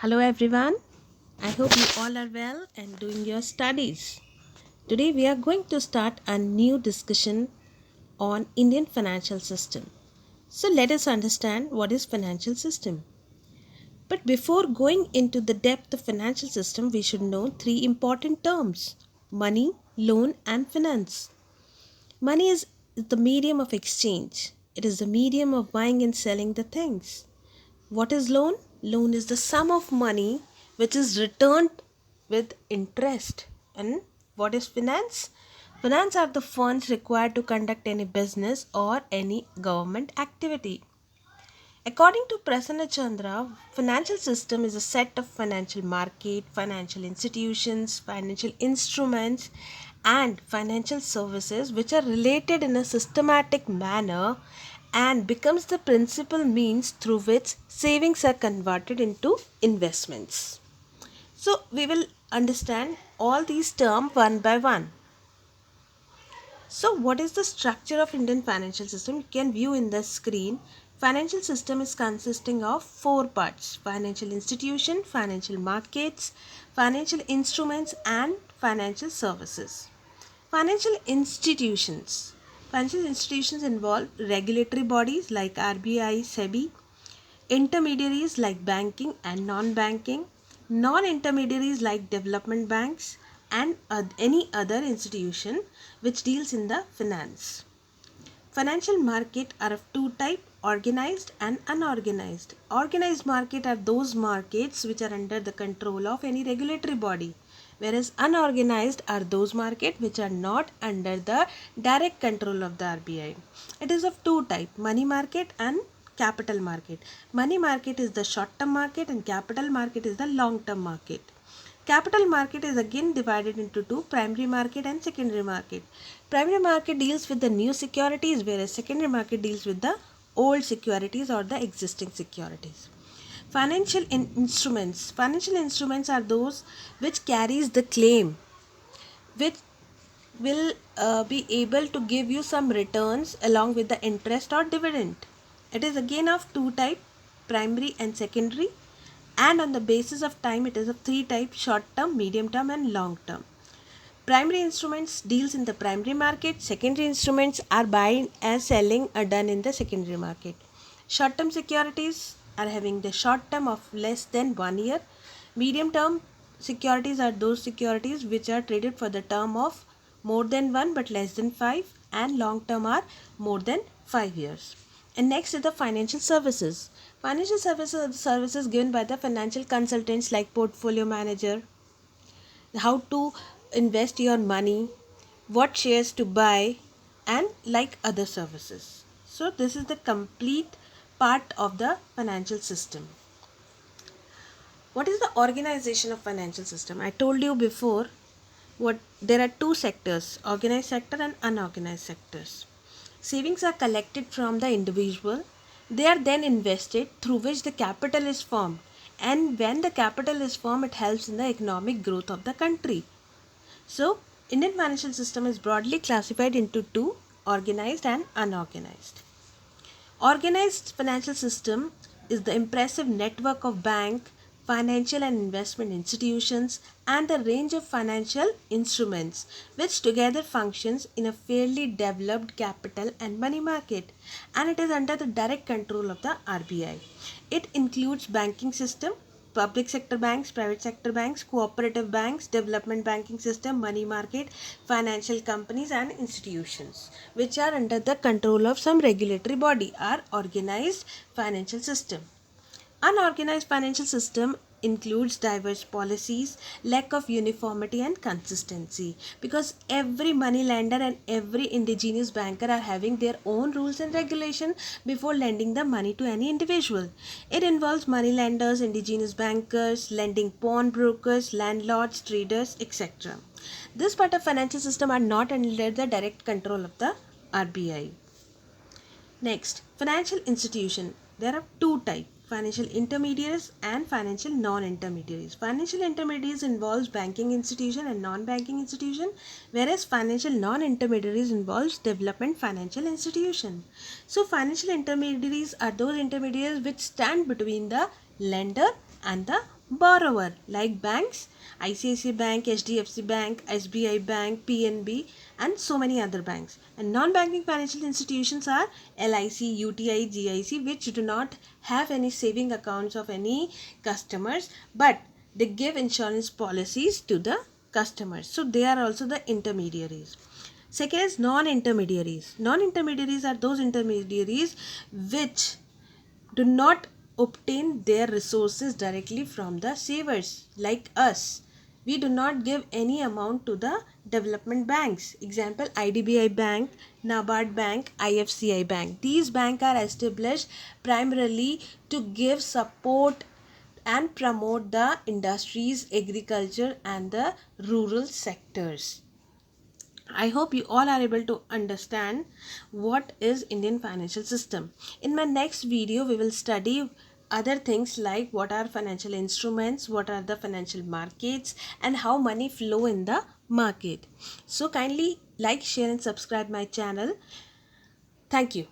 Hello everyone. I hope you all are well and doing your studies. Today we are going to start a new discussion on Indian financial system. So let us understand what is financial system. But before going into the depth of financial system, we should know three important terms: money, loan and finance. Money is the medium of exchange. It is the medium of buying and selling the things. What is loan? Loan is the sum of money which is returned with interest. And what is finance? Finance are the funds required to conduct any business or any government activity. According to Prasanna Chandra, financial system is a set of financial market, financial institutions, financial instruments and financial services which are related in a systematic manner and becomes the principal means through which savings are converted into investments. So we will understand all these terms one by one. So what is the structure of Indian financial system? You can view in the screen. Financial system is consisting of four parts: financial institution, financial markets, financial instruments and financial services. Financial institutions. Financial institutions involve regulatory bodies like RBI, SEBI, intermediaries like banking and non-banking, non-intermediaries like development banks and any other institution which deals in the finance. Financial market are of two types: organized and unorganized. Organized market are those markets which are under the control of any regulatory body, whereas unorganized are those markets which are not under the direct control of the RBI. It is of two types: money market and capital market. Money market is the short term market and capital market is the long term market. Capital market is again divided into two: primary market and secondary market. Primary market deals with the new securities, whereas secondary market deals with the old securities or the existing securities. Instruments. Financial instruments are those which carries the claim, which will be able to give you some returns along with the interest or dividend. It is again of two type: primary and secondary, and on the basis of time it is of three types: short term, medium term and long term. Primary instruments deals in the primary market. Secondary instruments are buying and selling are done in the secondary market. Short term securities are having the short term of less than 1 year. Medium term securities are those securities which are traded for the term of more than 1 but less than 5, and long term are more than 5 years. And next is the financial services. Financial services are the services given by the financial consultants like portfolio manager, how to invest your money, what shares to buy, and like other services. So this is the complete part of the financial system. What is the organization of financial system? I told you before what there are two sectors: organized sector and unorganized sectors. Savings are collected from the individual. They are then invested, through which the capital is formed. And when the capital is formed, it helps in the economic growth of the country. So, Indian financial system is broadly classified into two: organized and unorganized. Organized financial system is the impressive network of bank, financial and investment institutions and the range of financial instruments which together functions in a fairly developed capital and money market, and it is under the direct control of the RBI. It includes banking system, public sector banks, private sector banks, cooperative banks, development banking system, money market, financial companies and institutions which are under the control of some regulatory body are organized financial system. Unorganized financial system includes diverse policies, lack of uniformity and consistency, because every money lender and every indigenous banker are having their own rules and regulation before lending the money to any individual. It involves money lenders, indigenous bankers, lending pawnbrokers, landlords, traders, etc. This part of financial system are not under the direct control of the RBI. Next, financial institution. There are two types: financial intermediaries and financial non-intermediaries. Financial intermediaries involves banking institution and non-banking institution, whereas financial non-intermediaries involves development financial institution. So financial intermediaries are those intermediaries which stand between the lender and the borrower like banks, ICICI Bank, HDFC Bank, SBI Bank, PNB, and so many other banks. And non-banking financial institutions are LIC, UTI, GIC, which do not have any saving accounts of any customers, but they give insurance policies to the customers. So they are also the intermediaries. Second is non-intermediaries. Non-intermediaries are those intermediaries which do not obtain their resources directly from the savers like us. We do not give any amount to the development banks. Example, IDBI Bank, NABARD Bank, IFCI Bank. These banks are established primarily to give support and promote the industries, agriculture and the rural sectors. I hope you all are able to understand what is Indian financial system. In my next video, we will study other things like what are financial instruments, what are the financial markets, and how money flow in the market. So kindly like, share and subscribe my channel. Thank you.